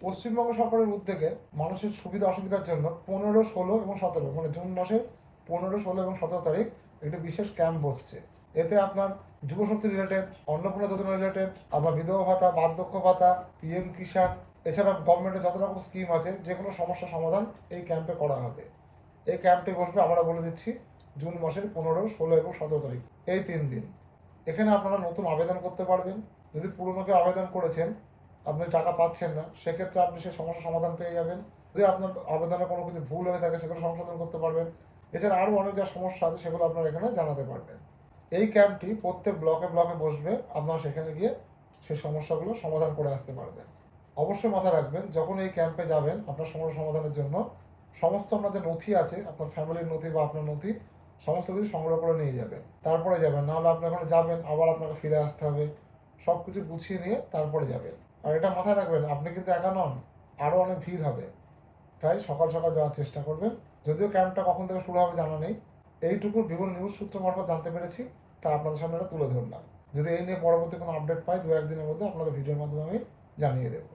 পশ্চিমবঙ্গ সরকারের উদ্যোগে মানুষের সুবিধা অসুবিধার জন্য 15, 16 এবং 17 মানে জুন মাসের 15, 16 এবং 17 তারিখ একটি বিশেষ ক্যাম্প বসছে। এতে আপনার যুবশক্তি রিলেটেড, অন্নপূর্ণা যোজনা রিলেটেড, আপনার বিধবা ভাতা, বার্ধক্য ভাতা, পিএম কিষাণ, এছাড়া গভর্নমেন্টের যত রকম স্কিম আছে যে কোনো সমস্যার সমাধান এই ক্যাম্পে করা হবে। এই ক্যাম্পটি বসবে, আমরা বলে দিচ্ছি, জুন মাসের 15, 16 এবং 17 তারিখ, এই 3 দিন। এখানে আপনারা নতুন আবেদন করতে পারবেন। যদি পুরনো কেউ আবেদন করেছেন, আপনি টাকা পাচ্ছেন না, সেক্ষেত্রে আপনি সেই সমস্যার সমাধান পেয়ে যাবেন। যদি আপনার আবেদনে কোনো কিছু ভুল হয়ে থাকে সেগুলো সংশোধন করতে পারবেন। এছাড়া আরও অনেক যা সমস্যা আছে সেগুলো আপনারা এখানে জানাতে পারবেন। এই ক্যাম্পটি প্রত্যেক ব্লকে ব্লকে বসবে, আপনারা সেখানে গিয়ে সেই সমস্যাগুলো সমাধান করে আসতে পারবেন। অবশ্যই মাথায় রাখবেন, যখন এই ক্যাম্পে যাবেন আপনার সমস্যা সমাধানের জন্য সমস্ত আপনার যে নথি আছে, আপনার ফ্যামিলির নথি বা আপনার নথি, সমস্ত কিছু সংগ্রহ করে নিয়ে যাবেন, তারপরে যাবেন। নাহলে আপনি ওখানে যাবেন, আবার আপনাকে ফিরে আসতে হবে। সব কিছু গুছিয়ে নিয়ে তারপরে যাবেন। আর এটা মাথায় রাখবেন, আপনি কিন্তু একা নন, আরও অনেক ভিড় হবে। তাই সকাল সকাল যাওয়ার চেষ্টা করবেন। যদিও ক্যাম্পটা কখন থেকে শুরু হবে জানা নেই, এইটুকু বিভিন্ন নিউজ সূত্র মারফত জানতে পেরেছি, তা আপনাদের সামনে এটা তুলে ধরলাম। যদি এই নিয়ে পরবর্তী কোনো আপডেট পাই 2-1 দিনের মধ্যে আপনাদের ভিডিওর মাধ্যমে আমি জানিয়ে দেবো।